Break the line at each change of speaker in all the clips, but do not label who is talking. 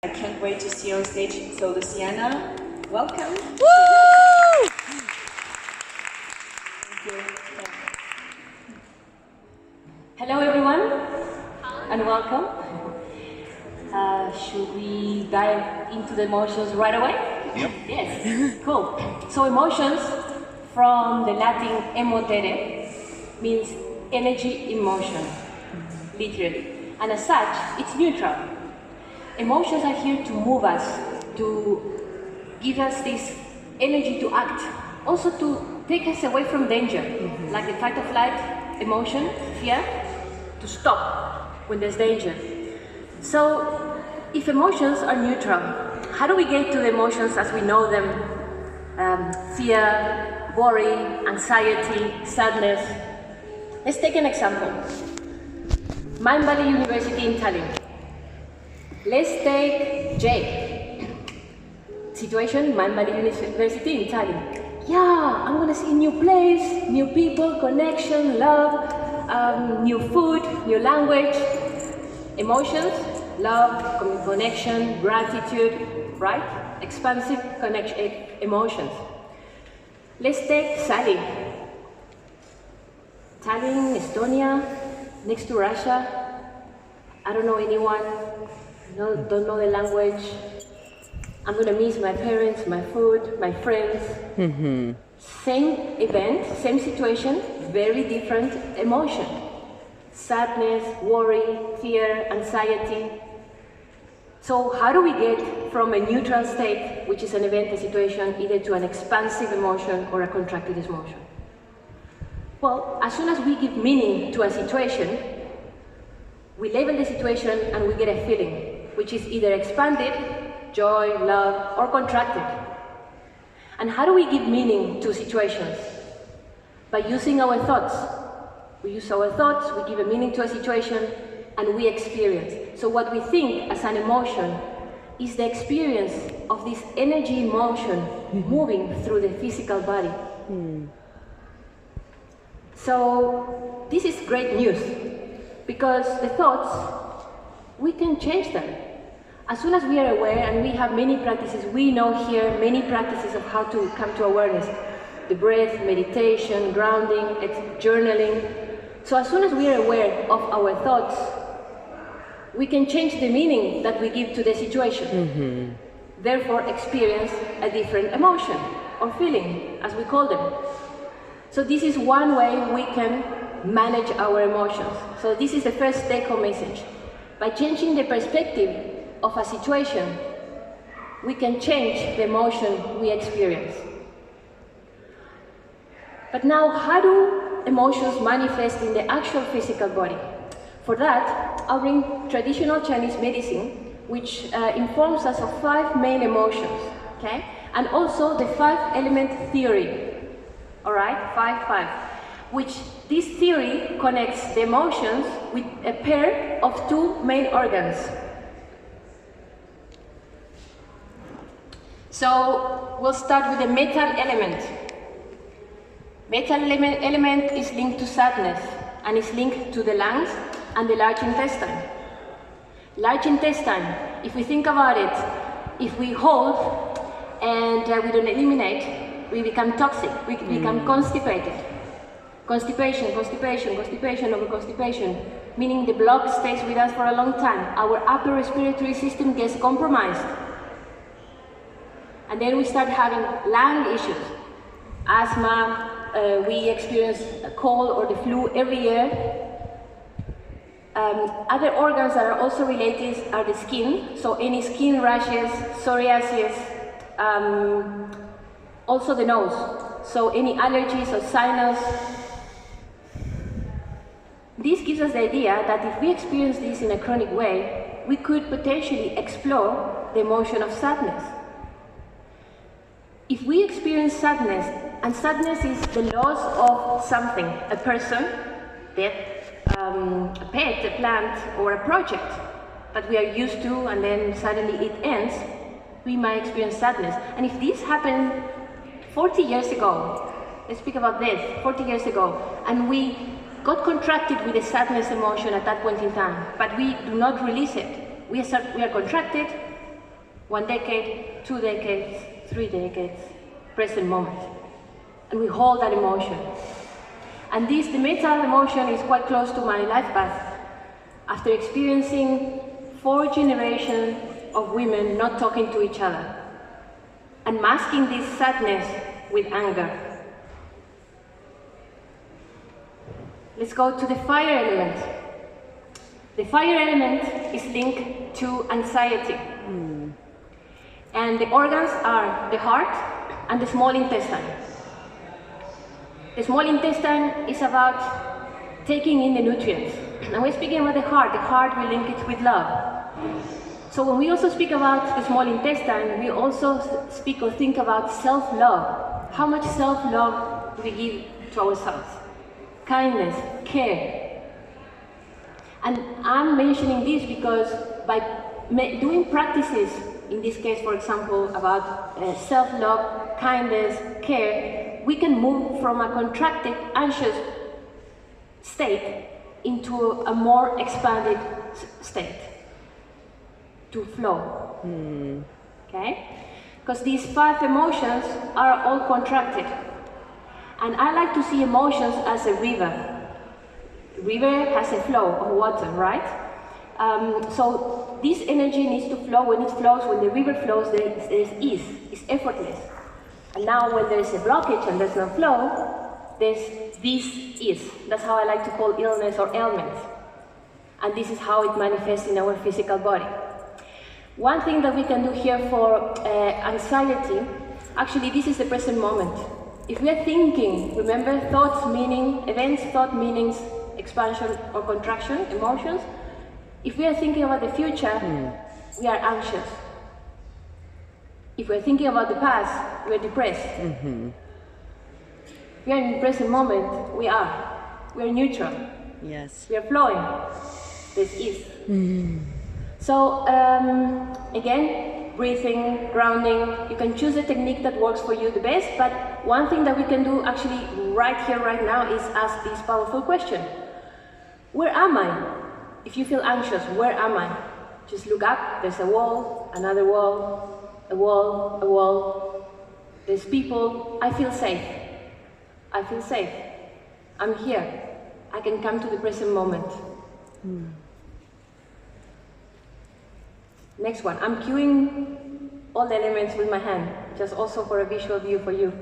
I can't wait to see you on stage. So Luciana, welcome.
Woo!
Thank you. Hello everyone, and welcome. Should we dive into the emotions right away?
Yep.
Yes, cool. So emotions, from the Latin emotere, means energy in motion, literally. And as such, it's neutral. Emotions are here to move us, to give us this energy to act, also to take us away from danger, like the fight or flight emotion, fear, to stop when there's danger. So, if emotions are neutral, how do we get to the emotions as we know them? Fear, worry, anxiety, sadness. Let's take an example. Mindvalley University in Tallinn. Let's take Jake. Situation, Mindvalley University in Tallinn. Yeah, I'm gonna see a new place, new people, connection, love, new food, new language. Emotions, love, connection, gratitude, right? Expansive connection, emotions. Let's take Sally. Tallinn, Estonia, next to Russia. I don't know anyone. Don't know the language. I'm gonna miss my parents, my food, my friends. Same event, same situation, very different emotion. Sadness, worry, fear, anxiety. So how do we get from a neutral state, which is an event, a situation, either to an expansive emotion or a contracted emotion? Well, as soon as we give meaning to a situation, we label the situation and we get a feeling, which is either expanded, joy, love, or contracted. And how do we give meaning to situations? By using our thoughts. We use our thoughts, we give a meaning to a situation, and we experience. So what we think as an emotion is the experience of this energy motion moving through the physical body. So this is great news, because the thoughts, we can change them. As soon as we are aware, and we have many practices, we know here many practices of how to come to awareness. The breath, meditation, grounding, journaling. So as soon as we are aware of our thoughts, we can change the meaning that we give to the situation. Therefore experience a different emotion or feeling, as we call them. So this is one way we can manage our emotions. So this is the first take-home message. By changing the perspective of a situation, we can change the emotion we experience. But now, how do emotions manifest in the actual physical body? For that, I'll bring traditional Chinese medicine, which informs us of 5 main emotions, okay? And also the 5-element theory. All right, 5, which this theory connects the emotions with a pair of 2 main organs. So we'll start with the metal element. Metal element is linked to sadness and is linked to the lungs and the large intestine. Large intestine, if we think about it, if we hold and we don't eliminate, we become toxic, we become constipated. Constipation, over constipation, meaning the block stays with us for a long time. Our upper respiratory system gets compromised. And then we start having lung issues, asthma, we experience a cold or the flu every year. Other organs that are also related are the skin, so any skin rashes, psoriasis, also the nose, so any allergies or sinus. This gives us the idea that if we experience this in a chronic way, we could potentially explore the emotion of sadness. If we experience sadness, and sadness is the loss of something, a person, death, a pet, a plant, or a project that we are used to, and then suddenly it ends, we might experience sadness. And if this happened 40 years ago, let's speak about this, 40 years ago, and we got contracted with the sadness emotion at that point in time, but we do not release it. We are contracted, 1 decade, 2 decades, 3 decades, present moment. And we hold that emotion. And the metal emotion is quite close to my life path. After experiencing 4 generations of women not talking to each other and masking this sadness with anger. Let's go to the fire element. The fire element is linked to anxiety. And the organs are the heart and the small intestine. The small intestine is about taking in the nutrients. And we're speaking about the heart we link it with love. So when we also speak about the small intestine, we also speak or think about self-love. How much self-love do we give to ourselves? Kindness, care. And I'm mentioning this because by doing practices, in this case, for example, about self-love, kindness, care, we can move from a contracted, anxious state into a more expanded state, to flow. Okay? Because these 5 emotions are all contracted. And I like to see emotions as a river. A river has a flow of water, right? So this energy needs to flow. When it flows, when the river flows, there's ease. It's effortless. And now when there's a blockage and there's no flow, there's this ease. That's how I like to call illness or ailments. And this is how it manifests in our physical body. One thing that we can do here for anxiety, actually this is the present moment. If we are thinking, remember thoughts, meaning, events, thought, meanings, expansion or contraction, emotions. If we are thinking about the future, we are anxious. If we are thinking about the past, we are depressed. If we are in the present moment, we are neutral.
Yes.
We are flowing. This is. So, again, breathing, grounding, you can choose a technique that works for you the best, but one thing that we can do actually right here, right now, is ask this powerful question. Where am I? If you feel anxious, where am I? Just look up, there's a wall, another wall, a wall, a wall. There's people, I feel safe. I feel safe. I'm here. I can come to the present moment. Next one, I'm cueing all the elements with my hand, just also for a visual view for you.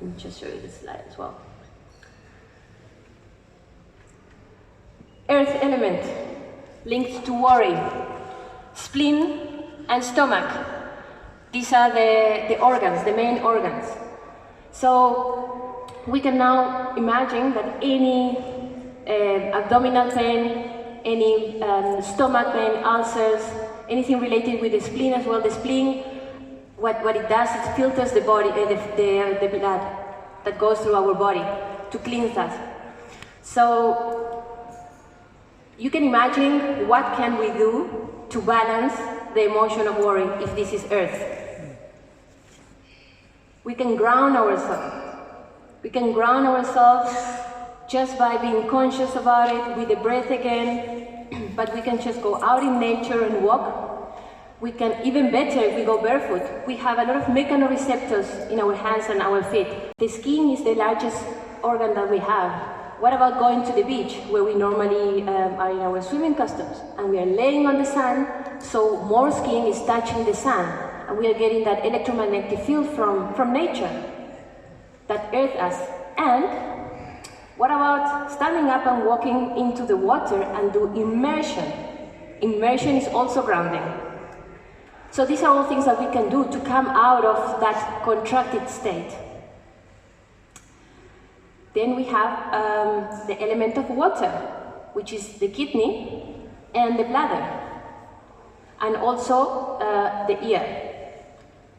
Let me just show you this slide as well. Earth element, linked to worry, spleen and stomach. These are the organs, the main organs. So we can now imagine that any abdominal pain, any stomach pain, ulcers, anything related with the spleen as well. The spleen, what it does is filters the body, the blood that goes through our body to cleanse that. So you can imagine what can we do to balance the emotion of worry if this is earth. We can ground ourselves. We can ground ourselves just by being conscious about it with the breath again. But we can just go out in nature and walk. We can, even better, if we go barefoot. We have a lot of mechanoreceptors in our hands and our feet. The skin is the largest organ that we have. What about going to the beach, where we normally are in our swimming costumes, and we are laying on the sand, so more skin is touching the sand, and we are getting that electromagnetic field from nature that earth us. And what about standing up and walking into the water and do immersion? Immersion is also grounding. So these are all things that we can do to come out of that contracted state. Then we have the element of water, which is the kidney and the bladder, and also the ear.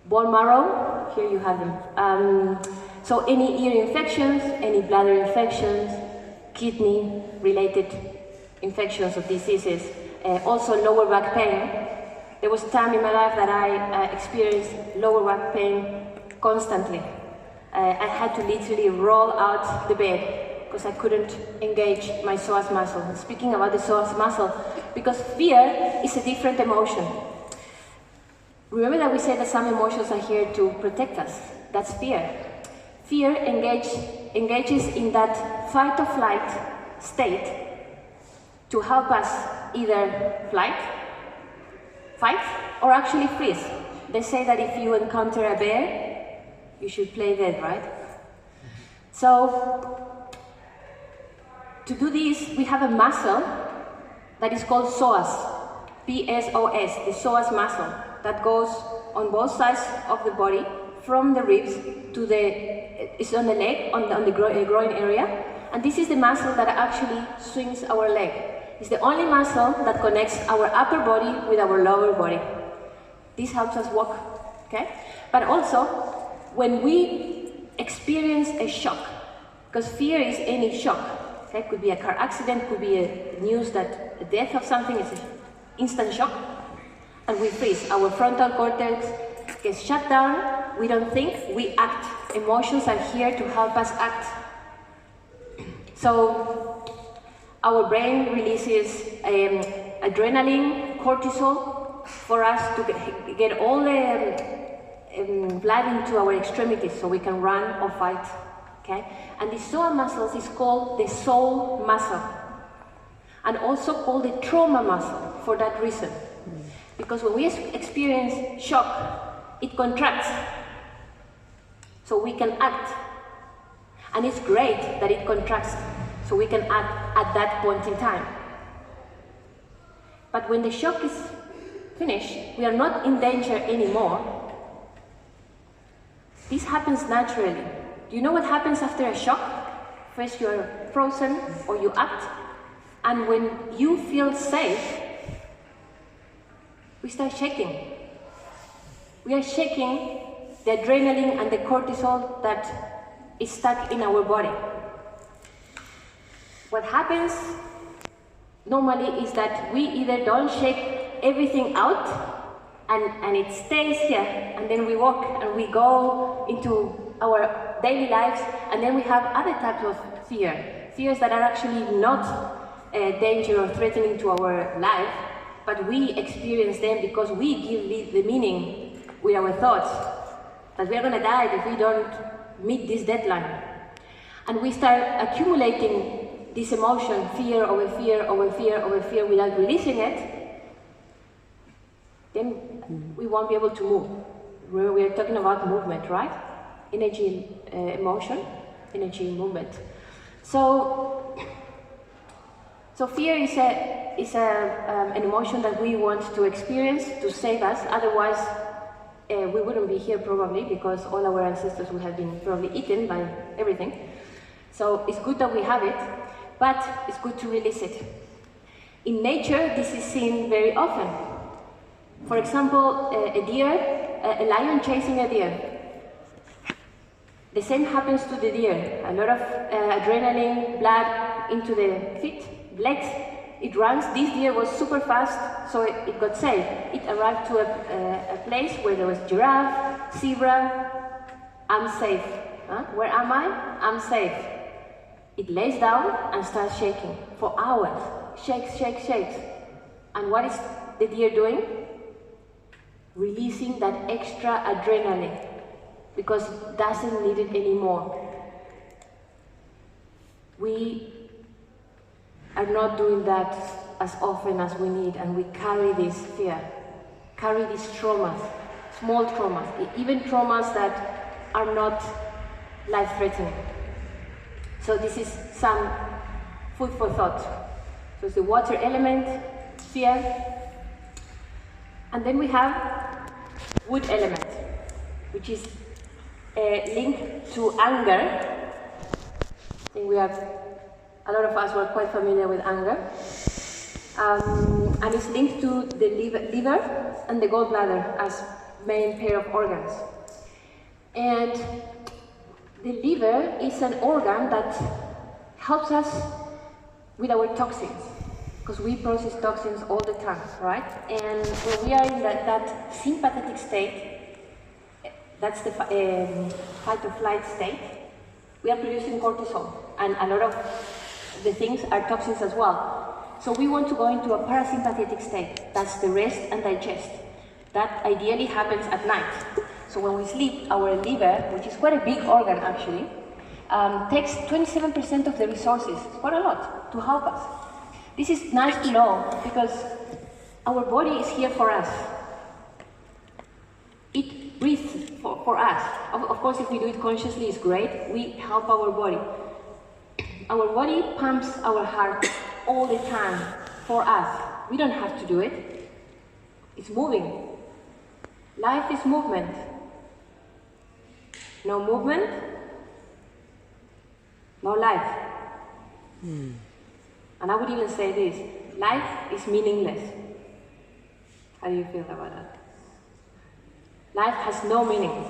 Bone marrow, here you have them. So any ear infections, any bladder infections, kidney-related infections or diseases, also lower back pain. There was a time in my life that I experienced lower back pain constantly. I had to literally roll out the bed because I couldn't engage my psoas muscle. And speaking about the psoas muscle, because fear is a different emotion. Remember that we said that some emotions are here to protect us. That's fear. Fear engages in that fight or flight state to help us either fight, or actually freeze. They say that if you encounter a bear, you should play dead, right? So, to do this, we have a muscle that is called psoas, P-S-O-S, the psoas muscle, that goes on both sides of the body, from the ribs to it's on the leg, on the groin area, and this is the muscle that actually swings our leg. It's the only muscle that connects our upper body with our lower body. This helps us walk, okay? But also, when we experience a shock, because fear is any shock, okay? It could be a car accident, could be a news that the death of something is an instant shock, and we freeze. Our frontal cortex gets shut down, we don't think, we act. Emotions are here to help us act. So, our brain releases adrenaline, cortisol, for us to get all the blood into our extremities so we can run or fight, okay? And the psoas muscles is called the soul muscle, and also called the trauma muscle for that reason. Because when we experience shock, it contracts, so we can act. And it's great that it contracts, so we can act at that point in time. But when the shock is finished, we are not in danger anymore. This happens naturally. Do you know what happens after a shock? First you are frozen, or you act, and when you feel safe, we start shaking. We are shaking the adrenaline and the cortisol that is stuck in our body. What happens normally is that we either don't shake everything out and it stays here, and then we walk and we go into our daily lives, and then we have other types of fears that are actually not a danger or threatening to our life, but we experience them because we give the meaning with our thoughts, that we are going to die if we don't meet this deadline. And we start accumulating this emotion, fear over fear over fear over fear, without releasing it, then we won't be able to move. Remember, we are talking about movement, right? Energy, emotion, energy, movement. So fear is an emotion that we want to experience to save us. Otherwise, we wouldn't be here probably, because all our ancestors would have been probably eaten by everything. So it's good that we have it, but it's good to release it. In nature, this is seen very often. For example, a lion chasing a deer. The same happens to the deer. A lot of adrenaline, blood into the feet, legs. It runs. This deer was super fast, so it got saved. It arrived to a place where there was giraffe, zebra. I'm safe. Huh? Where am I? I'm safe. It lays down and starts shaking for hours. Shakes, shakes, shakes. And what is the deer doing? Releasing that extra adrenaline, because it doesn't need it anymore. We are not doing that as often as we need, and we carry this fear, carry these traumas, small traumas, even traumas that are not life-threatening. So this is some food for thought. So it's the water element, fear, and then we have wood element, which is linked to anger. I think a lot of us were quite familiar with anger. And it's linked to the liver and the gallbladder as main pair of organs. And the liver is an organ that helps us with our toxins, because we process toxins all the time, right? And when we are in that sympathetic state, that's the fight or flight state, we are producing cortisol, and a lot of the things are toxins as well. So we want to go into a parasympathetic state, that's the rest and digest. That ideally happens at night. So when we sleep, our liver, which is quite a big organ actually, takes 27% of the resources, quite a lot, to help us. This is nice to know because our body is here for us. It breathes for us. Of course, if we do it consciously, it's great. We help our body. Our body pumps our heart all the time for us. We don't have to do it. It's moving. Life is movement. No movement, no life. And I would even say this, life is meaningless. How do you feel about that? Life has no meaning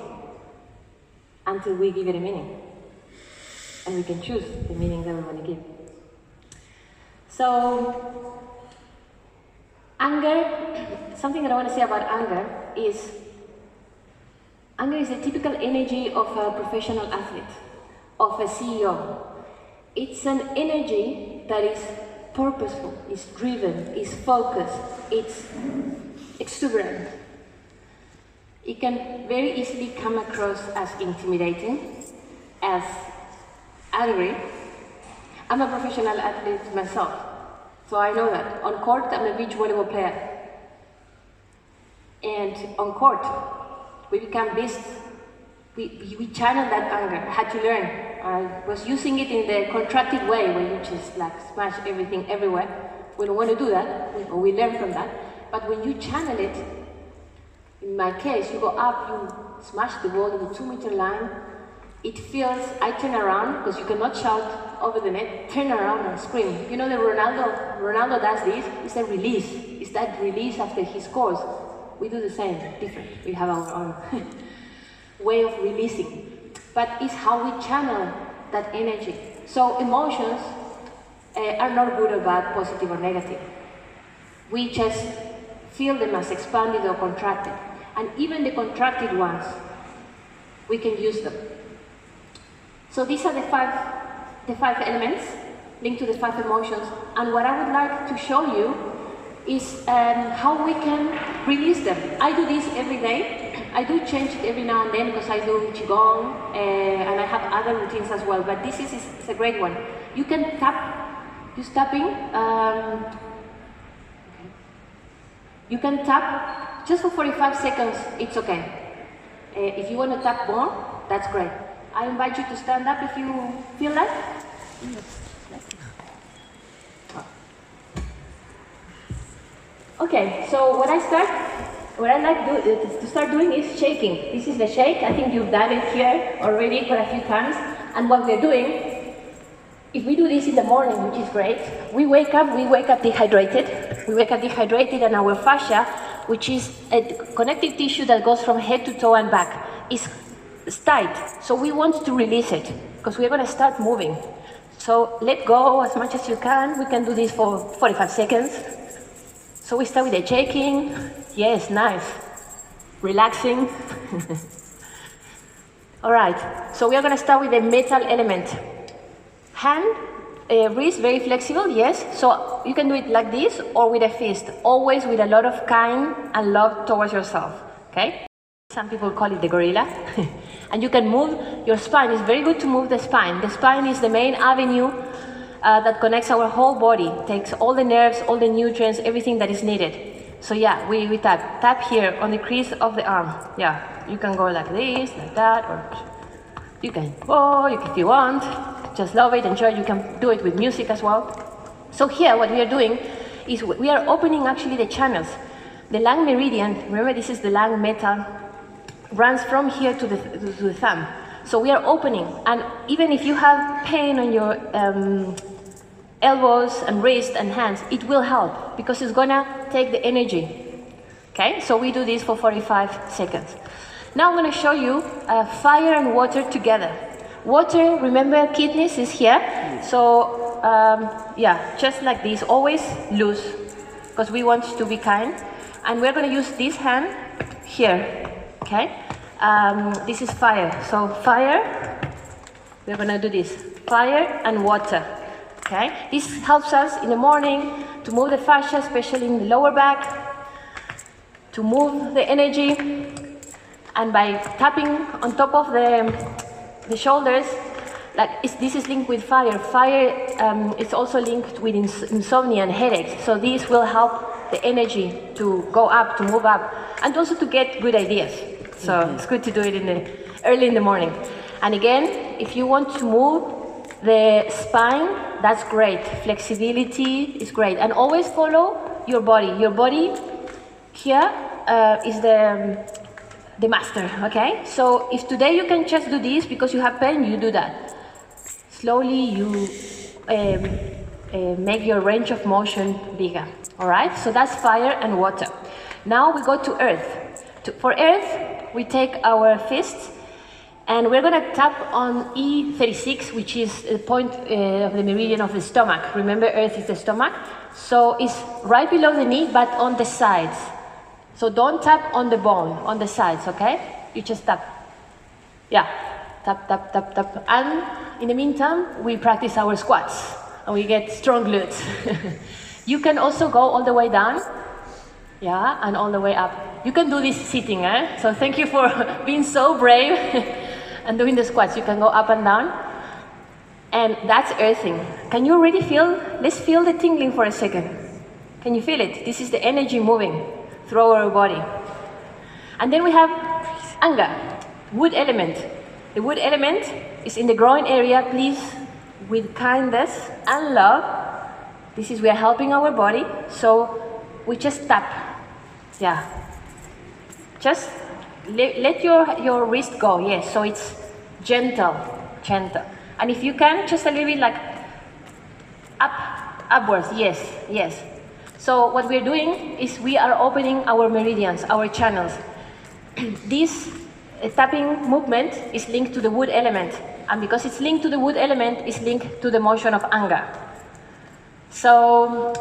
until we give it a meaning. And we can choose the meaning that we want to give. So, anger, something that I want to say about anger is the typical energy of a professional athlete, of a CEO. It's an energy that is purposeful, is driven, is focused, it's exuberant. It can very easily come across as intimidating, as angry. I'm a professional athlete myself, so I know that. On court, I'm a beach volleyball player. And on court, we become beasts. We channel that anger. I had to learn. I was using it in the contracted way, where you just like smash everything everywhere. We don't want to do that, we learn from that. But when you channel it, in my case, you go up, you smash the ball in the 2-meter line. It feels, I turn around, because you cannot shout over the net, turn around and scream. You know that Ronaldo does this, it's a release. It's that release after he scores. We do the same, different. We have our own way of releasing. But it's how we channel that energy. So emotions are not good or bad, positive or negative. We just feel them as expanded or contracted. And even the contracted ones, we can use them. So these are the five elements linked to the 5 emotions. And what I would like to show you is how we can release them. I do this every day. I do change it every now and then because I do Qigong and I have other routines as well, but this is a great one. You can tap, just tapping. You can tap just for 45 seconds, it's okay. If you want to tap more, that's great. I invite you to stand up if you feel like. Okay, so what I like to start doing is shaking. This is the shake. I think you've done it here already quite a few times. And what we're doing, if we do this in the morning, which is great, we wake up dehydrated. We wake up dehydrated and our fascia, which is a connective tissue that goes from head to toe and back, is tight. So we want to release it because we're going to start moving. So let go as much as you can. We can do this for 45 seconds. So we start with the shaking. Yes, nice. Relaxing. All right, so we are going to start with the metal element. Hand, wrist, very flexible, yes. So you can do it like this or with a fist, always with a lot of kind and love towards yourself, okay? Some people call it the gorilla. And you can move your spine. It's very good to move the spine. The spine is the main avenue that connects our whole body, takes all the nerves, all the nutrients, everything that is needed. So yeah, we tap here on the crease of the arm. Yeah, you can go like this, like that, or you can go if you want. Just love it, enjoy it. You can do it with music as well. So here, what we are doing is we are opening actually the channels. The lung meridian, remember this is the lung metal, runs from here to the thumb. So we are opening, and even if you have pain on your elbows and wrists and hands, it will help because it's gonna take the energy. Okay, so we do this for 45 seconds. Now I'm gonna show you fire and water together. Water, remember kidneys is here. So yeah, just like this, always loose because we want to be kind. And we're gonna use this hand here, okay? This is fire, so fire, we're gonna do this, fire and water, okay? This helps us in the morning to move the fascia, especially in the lower back, to move the energy, and by tapping on top of the shoulders, like this is linked with fire. Fire is also linked with insomnia and headaches. So this will help the energy to go up, to move up, and also to get good ideas. So it's good to do it early in the morning. And again, if you want to move the spine, that's great. Flexibility is great. And always follow your body. Your body here is the master, okay? So if today you can just do this because you have pain, you do that. Slowly you make your range of motion bigger, all right? So that's fire and water. Now we go to earth. For earth, we take our fists and we're gonna tap on E36, which is the point of the meridian of the stomach. Remember, earth is the stomach. So it's right below the knee, but on the sides. So don't tap on the bone, on the sides, okay? You just tap. Yeah, tap, tap, tap, tap. And in the meantime, we practice our squats and we get strong glutes. You can also go all the way down, yeah, and all the way up. You can do this sitting, eh? So thank you for being so brave and doing the squats. You can go up and down. And that's earthing. Can you already feel? Let's feel the tingling for a second. Can you feel it? This is the energy moving through our body. And then we have Anga, wood element. The wood element is in the groin area. Please, with kindness and love, this is, we are helping our body. So we just tap. Yeah. Just let your wrist go. Yes. So it's gentle, gentle. And if you can, just a little bit like upwards. Yes, yes. So what we're doing is we are opening our meridians, our channels. This tapping movement is linked to the wood element. And because it's linked to the wood element, it's linked to the motion of Anga. So,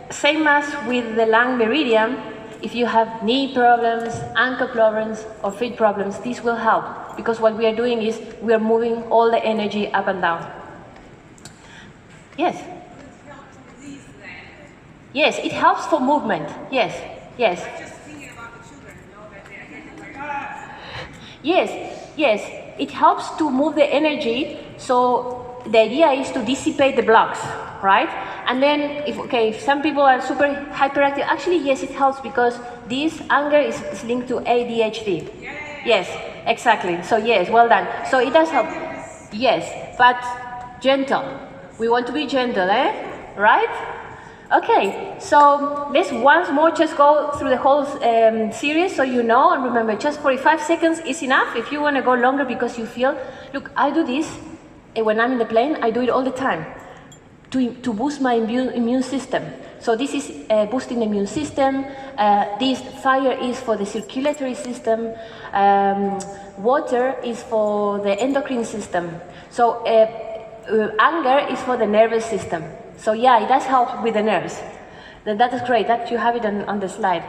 same as with the lung meridian, if you have knee problems, ankle problems, or feet problems, this will help. Because what we are doing is we are moving all the energy up and down. Yes? Yes, it helps for movement. Yes, yes.
Just thinking about the children, you know, that they're getting like, ah.
Yes, yes. It helps to move the energy. So the idea is to dissipate the blocks, right? And then, if some people are super hyperactive, actually, yes, it helps because this anger is linked to ADHD. Yes, exactly. So yes, well done. So it does help. Yes, but gentle. We want to be gentle, eh? Right? Okay, so let's once more just go through the whole series so you know, and remember, just 45 seconds is enough. If you want to go longer because you feel, look, I do this when I'm in the plane, I do it all the time to boost my immune system. So this is boosting the immune system. This fire is for the circulatory system. Water is for the endocrine system. So anger is for the nervous system. So yeah, it does help with the nerves. That is great, that you have it on the slide.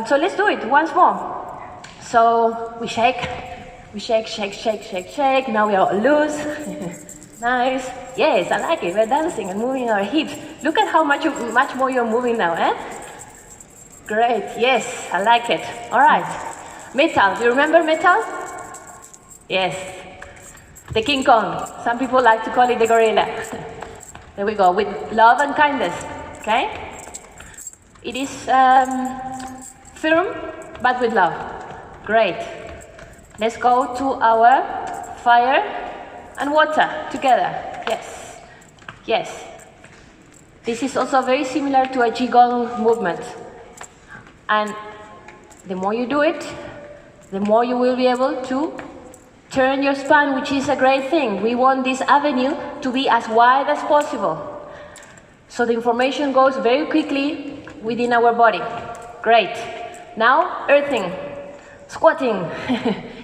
So let's do it once more. So we shake, shake, shake, shake, shake. Now we are loose. Nice. Yes, I like it. We're dancing and moving our hips. Look at how much more you're moving now, eh? Great. Yes, I like it. All right. Metal. Do you remember metal? Yes. The King Kong. Some people like to call it the gorilla. There we go. With love and kindness. Okay? It is firm, but with love. Great. Let's go to our fire and water together. Yes. Yes. This is also very similar to a Qigong movement. And the more you do it, the more you will be able to turn your spine, which is a great thing. We want this avenue to be as wide as possible. So the information goes very quickly within our body. Great. Now, earthing, squatting.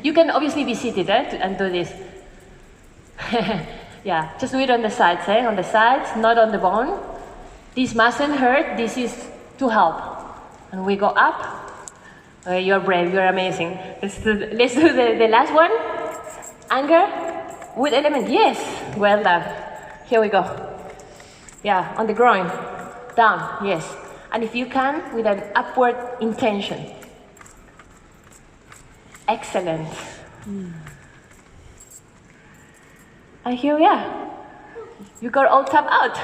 You can obviously be seated and do this. Yeah, just do it on the sides, eh? On the sides, not on the bone. This mustn't hurt, this is to help. And we go up. You're brave, you're amazing. Let's do the last one. Anger, wood element, yes. Well done. Here we go. Yeah, on the groin. Down, yes. And if you can, with an upward intention. Excellent. And here we are. You got all tapped out.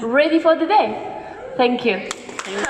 Ready for the day. Thank you.
Thank you.